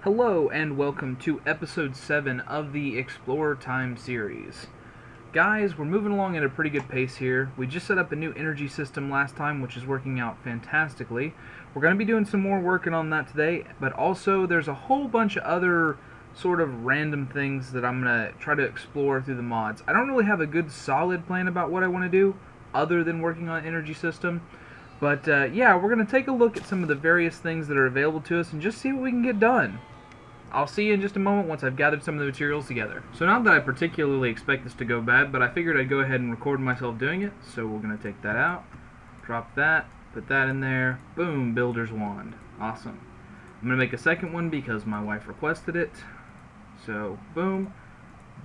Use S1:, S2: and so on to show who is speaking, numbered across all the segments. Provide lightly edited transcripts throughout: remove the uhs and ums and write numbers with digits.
S1: Hello and welcome to episode 7 of the Explorer Time series. Guys, we're moving along at a pretty good pace here. We just set up a new energy system last time, which is working out fantastically. We're going to be doing some more working on that today, but also there's a whole bunch of other sort of random things that I'm going to try to explore through the mods. I don't really have a good solid plan about what I want to do other than working on energy system. But yeah, we're going to take a look at some of the various things that are available to us and just see what we can get done. I'll see you in just a moment once I've gathered some of the materials together. So not that I particularly expect this to go bad, but I figured I'd go ahead and record myself doing it. So we're going to take that out, drop that, put that in there, boom, Builder's Wand. Awesome. I'm going to make a second one because my wife requested it. So boom,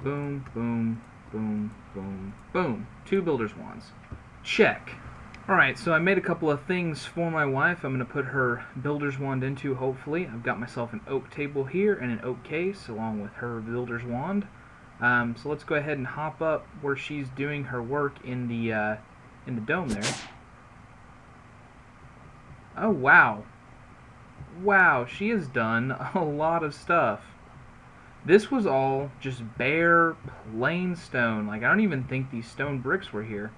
S1: boom, boom, boom, boom, boom. 2 Builder's Wands. Check. Alright, so I made a couple of things for my wife. I'm going to put her Builder's Wand into, hopefully. I've got myself an oak table here and an oak case along with her Builder's Wand. So let's go ahead and hop up where she's doing her work in the dome there. Oh, wow. Wow, she has done a lot of stuff. This was all just bare, plain stone. Like, I don't even think these stone bricks were here.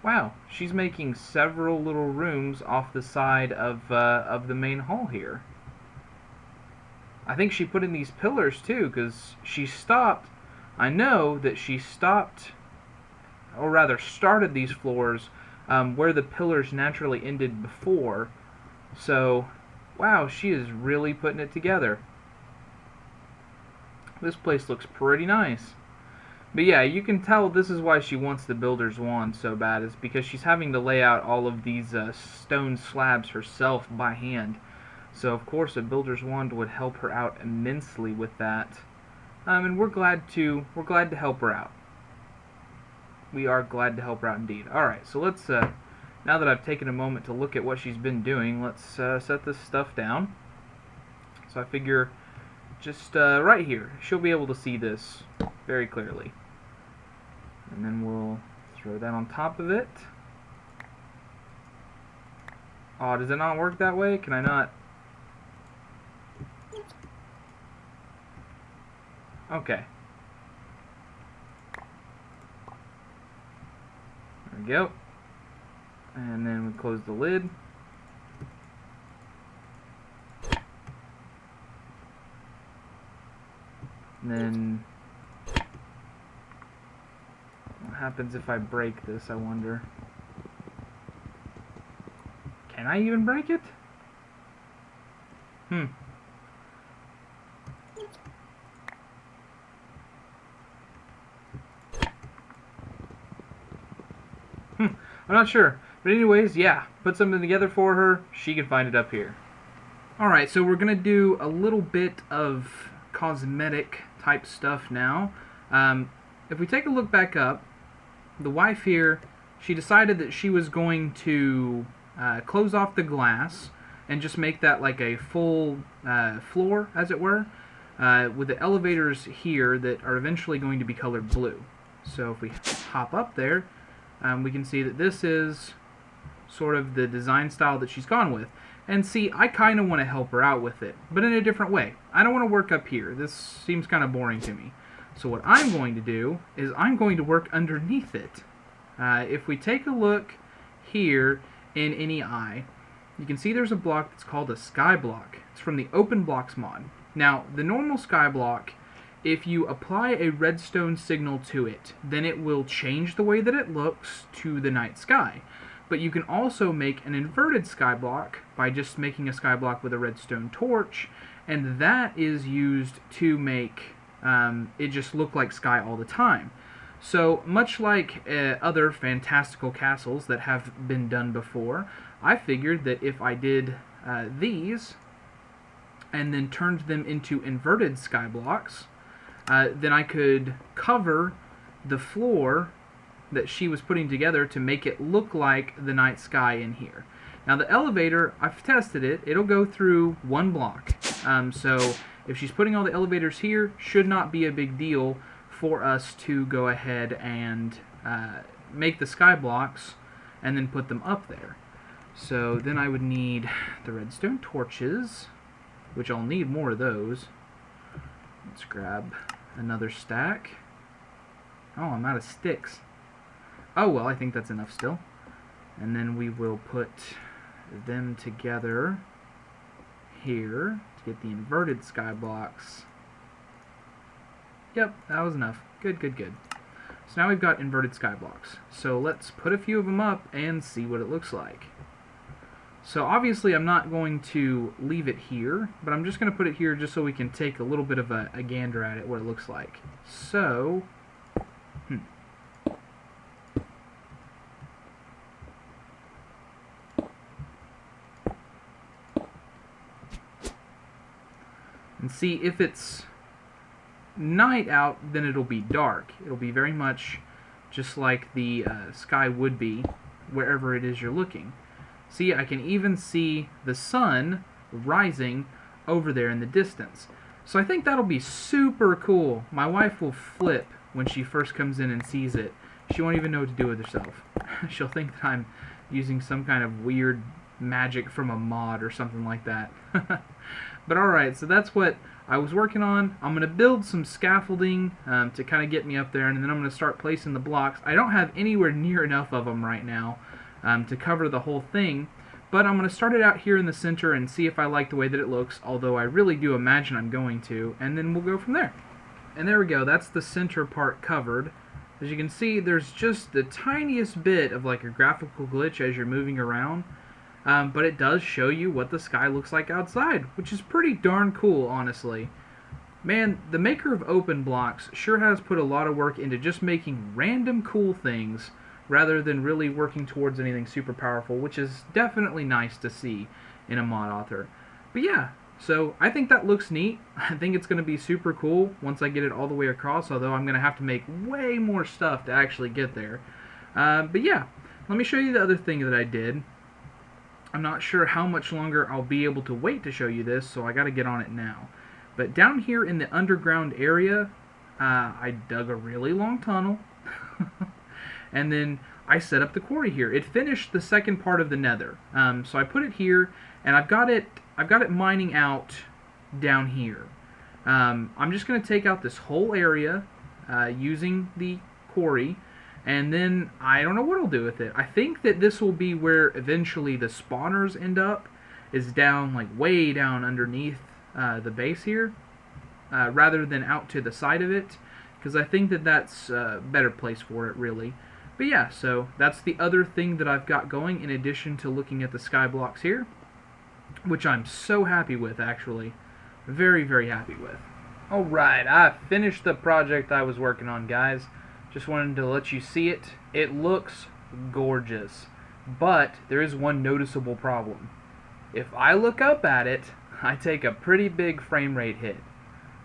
S1: Wow, she's making several little rooms off the side of the main hall here. I think she put in these pillars too, because she stopped. I know that she stopped, or rather started these floors where the pillars naturally ended before. So, wow, she is really putting it together. This place looks pretty nice. But yeah, you can tell this is why she wants the Builder's Wand so bad, is because she's having to lay out all of these stone slabs herself by hand. So of course a Builder's Wand would help her out immensely with that. And we're glad to help her out. We are glad to help her out indeed. Alright, so let's, now that I've taken a moment to look at what she's been doing, let's set this stuff down. So I figure just right here, she'll be able to see this very clearly. And then we'll throw that on top of it. Oh, does it not work that way? Can I not? Okay. There we go. And then we close the lid. And then what happens if I break this, I wonder? Can I even break it? I'm not sure. But anyways, yeah, put something together for her. She can find it up here. Alright, so we're going to do a little bit of cosmetic type stuff now. If we take a look back up, the wife here, she decided that she was going to close off the glass and just make that like a full floor, as it were, with the elevators here that are eventually going to be colored blue. So if we hop up there, we can see that this is sort of the design style that she's gone with. And see, I kind of want to help her out with it, but in a different way. I don't want to work up here. This seems kind of boring to me. So what I'm going to do is I'm going to work underneath it. If we take a look here in any eye, you can see there's a block that's called a sky block. It's from the Open Blocks mod. Now, the normal sky block, if you apply a redstone signal to it, then it will change the way that it looks to the night sky. But you can also make an inverted sky block by just making a sky block with a redstone torch, and that is used to make it just look like sky all the time. So much like other fantastical castles that have been done before, I figured that if I did these and then turned them into inverted sky blocks, then I could cover the floor that she was putting together to make it look like the night sky in here. Now the elevator, I've tested it, it'll go through one block. So if she's putting all the elevators here, should not be a big deal for us to go ahead and make the sky blocks and then put them up there. So then I would need the redstone torches. which I'll need more of those. Let's grab another stack. Oh, I'm out of sticks. Oh, well, I think that's enough still. And then we will put them together here to get the inverted sky blocks. Yep, that was enough. Good, good, good. So now we've got inverted sky blocks. So let's put a few of them up and see what it looks like. So obviously I'm not going to leave it here, but I'm just going to put it here just so we can take a little bit of a gander at it, what it looks like. So, and see, if it's night out, then it'll be dark. It'll be very much just like the sky would be wherever it is you're looking. See, I can even see the sun rising over there in the distance. So I think that'll be super cool. My wife will flip when she first comes in and sees it. She won't even know what to do with herself. She'll think that I'm using some kind of weird magic from a mod or something like that. But alright, so that's what I was working on. I'm going to build some scaffolding to kind of get me up there, and then I'm going to start placing the blocks. I don't have anywhere near enough of them right now to cover the whole thing, but I'm going to start it out here in the center and see if I like the way that it looks, although I really do imagine I'm going to, and then we'll go from there. And there we go, that's the center part covered. As you can see, there's just the tiniest bit of like a graphical glitch as you're moving around, but it does show you what the sky looks like outside, which is pretty darn cool, honestly. Man, the maker of Open Blocks sure has put a lot of work into just making random cool things rather than really working towards anything super powerful, which is definitely nice to see in a mod author. But yeah, so I think that looks neat. I think it's going to be super cool once I get it all the way across, although I'm going to have to make way more stuff to actually get there. But yeah, let me show you the other thing that I did. I'm not sure how much longer I'll be able to wait to show you this, so I got to get on it now. But down here in the underground area, I dug a really long tunnel. And then I set up the quarry here. It finished the second part of the nether. So I put it here, and I've got it mining out down here. I'm just going to take out this whole area using the quarry, and then I don't know what I'll do with it. I think that this will be where eventually the spawners end up, is down, like way down underneath the base here, rather than out to the side of it, because I think that that's a better place for it, really. But yeah, so that's the other thing that I've got going in addition to looking at the sky blocks here, which I'm so happy with, actually. Very, very happy with. Alright, I finished the project I was working on, guys. Just wanted to let you see it. It looks gorgeous, but there is one noticeable problem. If I look up at it, I take a pretty big frame rate hit.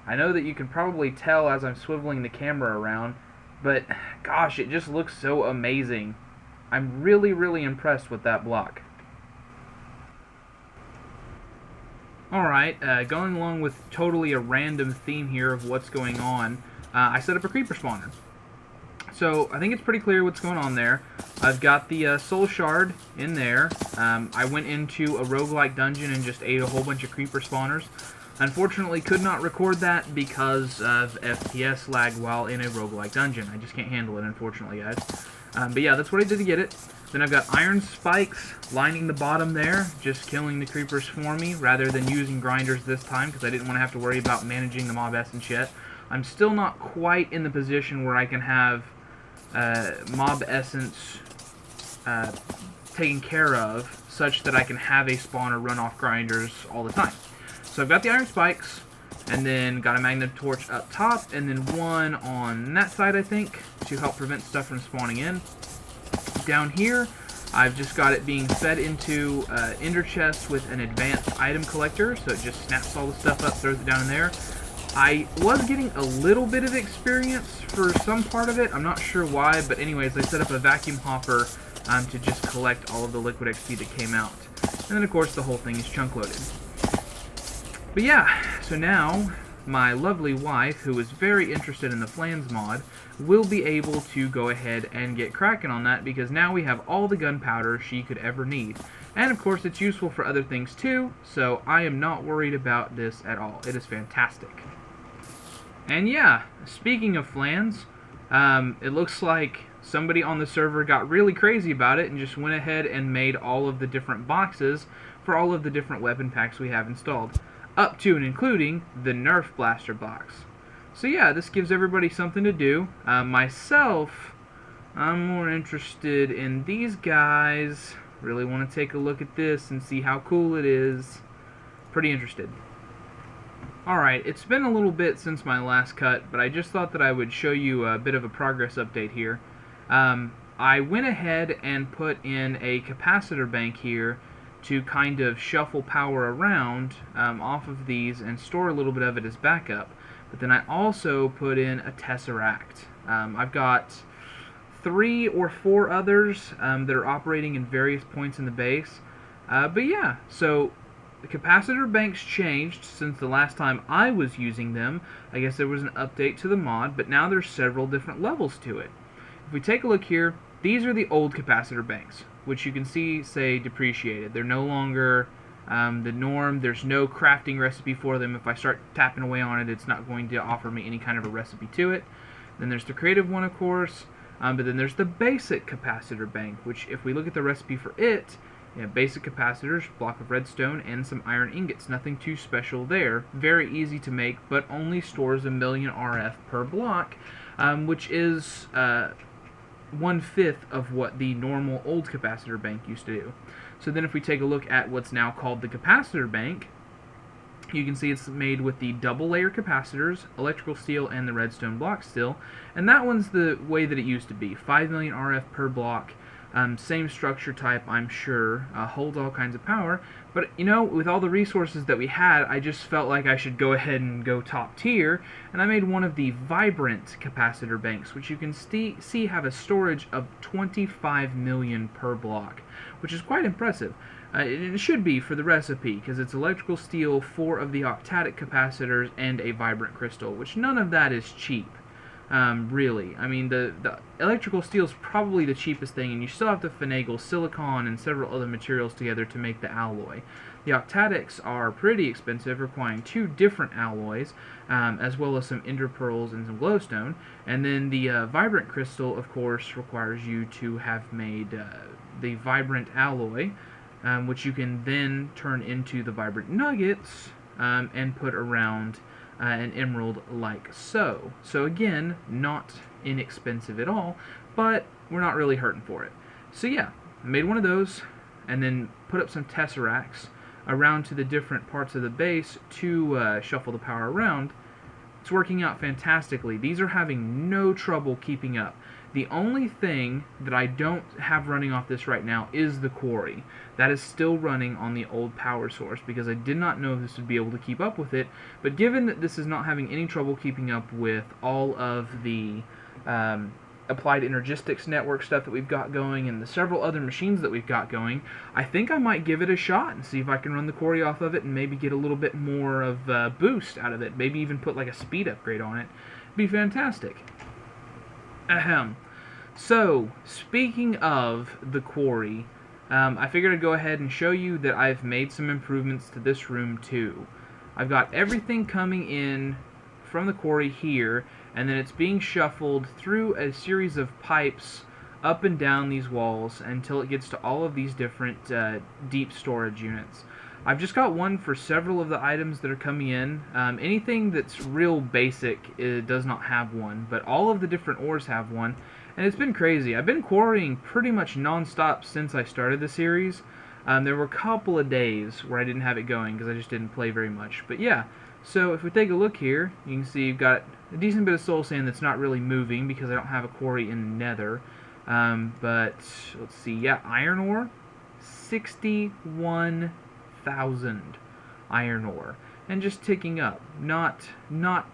S1: I know that you can probably tell as I'm swiveling the camera around, but gosh, it just looks so amazing. I'm really, really impressed with that block. Alright, going along with totally a random theme here of what's going on, I set up a creeper spawner. So I think it's pretty clear what's going on there. I've got the soul shard in there. I went into a roguelike dungeon and just ate a whole bunch of creeper spawners. Unfortunately, could not record that because of FPS lag while in a roguelike dungeon. I just can't handle it, unfortunately, guys. But yeah, that's what I did to get it. Then I've got iron spikes lining the bottom there, just killing the creepers for me, rather than using grinders this time, because I didn't want to have to worry about managing the mob essence yet. I'm still not quite in the position where I can have mob essence taken care of, such that I can have a spawner run off grinders all the time. So I've got the iron spikes, and then got a magnet torch up top, and then one on that side, I think, to help prevent stuff from spawning in. Down here, I've just got it being fed into ender chest with an advanced item collector, so it just snaps all the stuff up, throws it down in there. I was getting a little bit of experience for some part of it, I'm not sure why, but anyways, I set up a vacuum hopper to just collect all of the liquid XP that came out. And then of course the whole thing is chunk loaded. But yeah, so now my lovely wife, who is very interested in the flans mod, will be able to go ahead and get cracking on that, because now we have all the gunpowder she could ever need. And of course it's useful for other things too, so I am not worried about this at all. It is fantastic. And yeah, speaking of flans, it looks like somebody on the server got really crazy about it and just went ahead and made all of the different boxes for all of the different weapon packs we have installed, up to and including the Nerf blaster box. So yeah, this gives everybody something to do. Myself, I'm more interested in these guys. Really want to take a look at this and see how cool it is. Pretty interested. Alright, it's been a little bit since my last cut, but I just thought that I would show you a bit of a progress update here. I went ahead and put in a capacitor bank here to kind of shuffle power around off of these and store a little bit of it as backup. But then I also put in a tesseract. I've got 3 or 4 others that are operating in various points in the base. But yeah, so the capacitor banks changed since the last time I was using them. I guess there was an update to the mod, but now there's several different levels to it. If we take a look here, these are the old capacitor banks, which you can see say depreciated. They're no longer the norm. There's no crafting recipe for them. If I start tapping away on it, it's not going to offer me any kind of a recipe to it. Then there's the creative one, of course, but then there's the basic capacitor bank, which if we look at the recipe for it, you have basic capacitors, block of redstone, and some iron ingots. Nothing too special there. Very easy to make, but only stores 1,000,000 RF per block, which is 1/5 of what the normal old capacitor bank used to do. So then if we take a look at what's now called the capacitor bank, you can see it's made with the double layer capacitors, electrical steel, and the redstone block still. And that one's the way that it used to be. 5,000,000 RF per block. Same structure type, I'm sure, holds all kinds of power, but you know, with all the resources that we had, I just felt like I should go ahead and go top tier, and I made one of the vibrant capacitor banks, which you can see have a storage of 25 million per block, which is quite impressive. It should be for the recipe, because it's electrical steel, 4 of the octadic capacitors, and a vibrant crystal, which none of that is cheap. Really. I mean, the electrical steel is probably the cheapest thing, and you still have to finagle silicon and several other materials together to make the alloy. The octadics are pretty expensive, requiring 2 different alloys, as well as some ender pearls and some glowstone. And then the vibrant crystal, of course, requires you to have made the vibrant alloy, which you can then turn into the vibrant nuggets and put around an emerald like so. So again, not inexpensive at all, but we're not really hurting for it. So yeah, I made one of those and then put up some tesseracts around to the different parts of the base to shuffle the power around. It's working out fantastically. These are having no trouble keeping up. The only thing that I don't have running off this right now is the quarry. That is still running on the old power source because I did not know this would be able to keep up with it. But given that this is not having any trouble keeping up with all of the applied energistics network stuff that we've got going and the several other machines that we've got going, I think I might give it a shot and see if I can run the quarry off of it and maybe get a little bit more of a boost out of it. Maybe even put like a speed upgrade on it. It'd be fantastic. Ahem. So, speaking of the quarry, I figured I'd go ahead and show you that I've made some improvements to this room too. I've got everything coming in from the quarry here, and then it's being shuffled through a series of pipes up and down these walls until it gets to all of these different deep storage units. I've just got one for several of the items that are coming in. Anything that's real basic does not have one, but all of the different ores have one, and it's been crazy. I've been quarrying pretty much non-stop since I started the series. There were a couple of days where I didn't have it going because I just didn't play very much, but yeah. So if we take a look here, you can see you've got a decent bit of soul sand that's not really moving because I don't have a quarry in the nether. But let's see, yeah, iron ore, 61,000 iron ore, and just ticking up. Not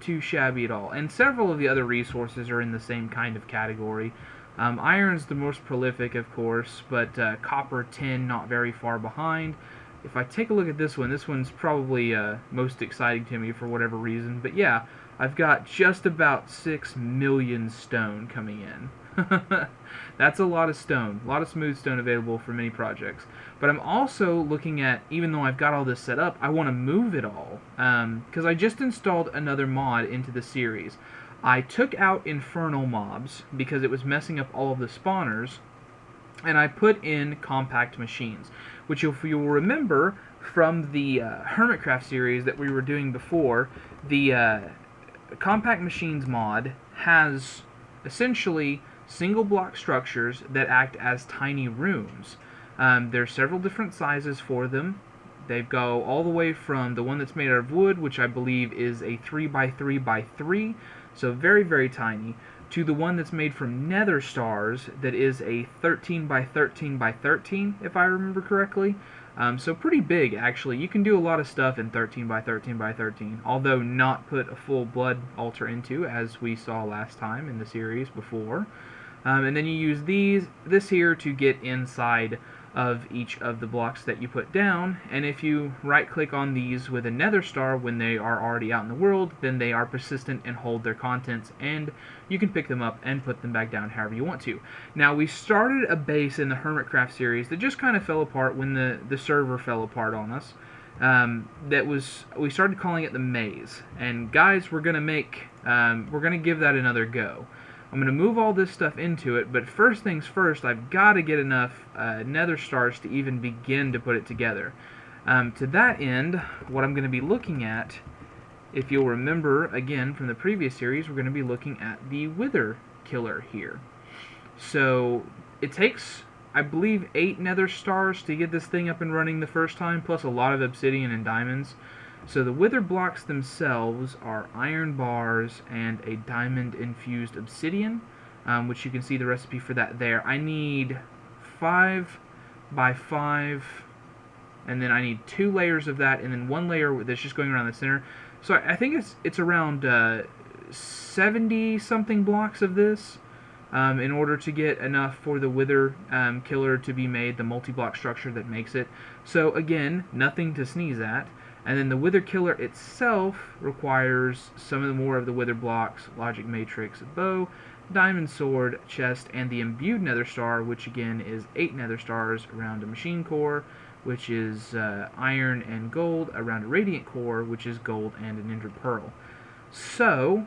S1: too shabby at all. And several of the other resources are in the same kind of category. Iron's the most prolific, of course, but copper, tin, not very far behind. if I take a look at this one's probably most exciting to me for whatever reason. But yeah, I've got just about 6 million stone coming in. That's a lot of stone, a lot of smooth stone available for many projects. But I'm also looking at, even though I've got all this set up, I want to move it all, because I just installed another mod into the series. I took out infernal mobs because it was messing up all of the spawners, and I put in compact machines, which if you'll remember from the Hermitcraft series that we were doing before, the compact machines mod has essentially single block structures that act as tiny rooms. There's several different sizes for them. They go all the way from the one that's made out of wood, which I believe is a 3x3x3, so very, very tiny, to the one that's made from nether stars that is a 13x13x13, if I remember correctly. So pretty big, actually. You can do a lot of stuff in 13x13x13, although not put a full blood altar into, as we saw last time in the series before. And then you use this here to get inside of each of the blocks that you put down, and if you right click on these with a nether star when they are already out in the world, then they are persistent and hold their contents, and you can pick them up and put them back down however you want to. Now, we started a base in the Hermitcraft series that just kind of fell apart when the server fell apart on us. We started calling it the Maze, and guys, we're gonna give that another go. I'm going to move all this stuff into it, but first things first, I've got to get enough nether stars to even begin to put it together. To that end, what I'm going to be looking at, if you'll remember, again, from the previous series, we're going to be looking at the Wither Killer here. So, it takes, I believe, 8 nether stars to get this thing up and running the first time, plus a lot of obsidian and diamonds. So the wither blocks themselves are iron bars and a diamond-infused obsidian, which you can see the recipe for that there. I need 5 by 5, and then I need 2 layers of that, and then 1 layer that's just going around the center. So I think it's around 70-something blocks of this in order to get enough for the wither killer to be made, the multi-block structure that makes it. So again, nothing to sneeze at. And then the Wither Killer itself requires some of the more of the Wither blocks, Logic Matrix, Bow, Diamond Sword, Chest, and the Imbued Nether Star, which again is 8 Nether Stars around a Machine Core, which is Iron and Gold, around a Radiant Core, which is Gold and an Ender Pearl. So,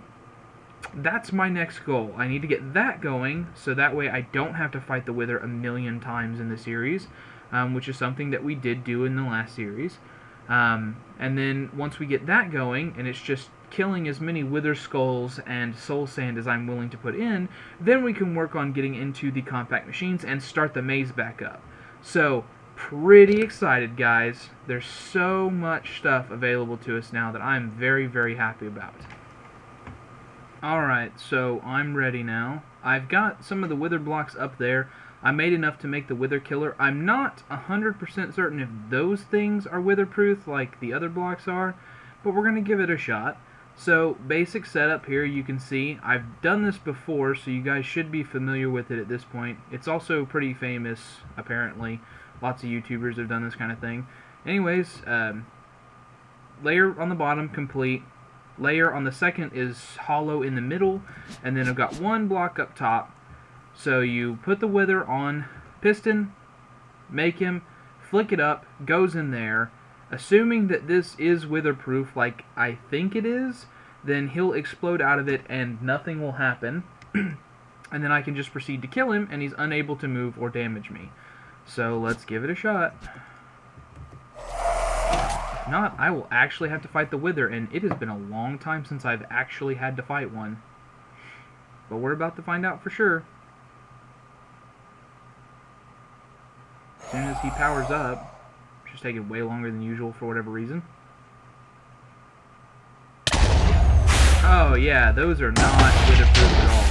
S1: that's my next goal. I need to get that going, so that way I don't have to fight the Wither a million times in the series, which is something that we did do in the last series. And then once we get that going, and it's just killing as many wither skulls and soul sand as I'm willing to put in, then we can work on getting into the compact machines and start the maze back up. So, pretty excited, guys. There's so much stuff available to us now that I'm very, very happy about. Alright, so I'm ready now. I've got some of the wither blocks up there. I made enough to make the Wither Killer. I'm not 100% certain if those things are witherproof like the other blocks are, but we're going to give it a shot. So, basic setup here, you can see. I've done this before, so you guys should be familiar with it at this point. It's also pretty famous, apparently. Lots of YouTubers have done this kind of thing. Anyways, layer on the bottom, complete. Layer on the second is hollow in the middle, and then I've got 1 block up top. So you put the wither on piston, make him, flick it up, goes in there. Assuming that this is witherproof like I think it is, then he'll explode out of it and nothing will happen. And then I can just proceed to kill him and he's unable to move or damage me. So let's give it a shot. If not, I will actually have to fight the wither, and it has been a long time since I've actually had to fight one. But we're about to find out for sure. As soon as he powers up, which is taking way longer than usual for whatever reason. Oh yeah, those are not witherproof at all.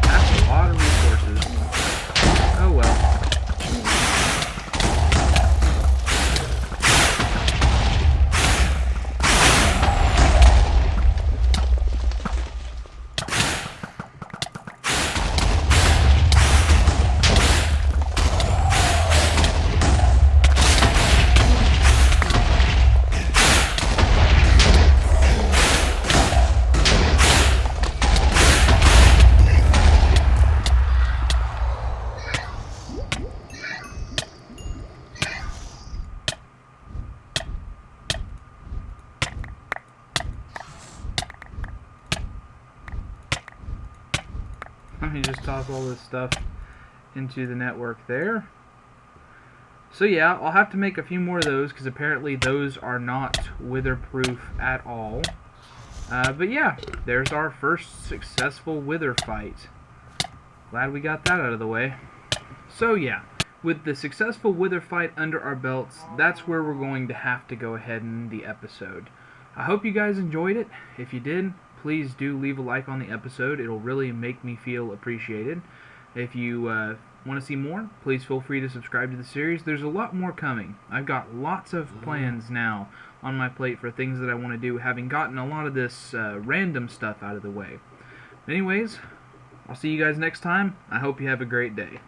S1: That's a lot of resources. Oh well. You just toss all this stuff into the network there. So yeah, I'll have to make a few more of those because apparently those are not witherproof at all. But yeah, there's our first successful wither fight. Glad we got that out of the way. So yeah, with the successful wither fight under our belts, that's where we're going to have to go ahead in the episode. I hope you guys enjoyed it. If you did, please do leave a like on the episode. It'll really make me feel appreciated. If you want to see more, please feel free to subscribe to the series. There's a lot more coming. I've got lots of plans now on my plate for things that I want to do, having gotten a lot of this random stuff out of the way. Anyways, I'll see you guys next time. I hope you have a great day.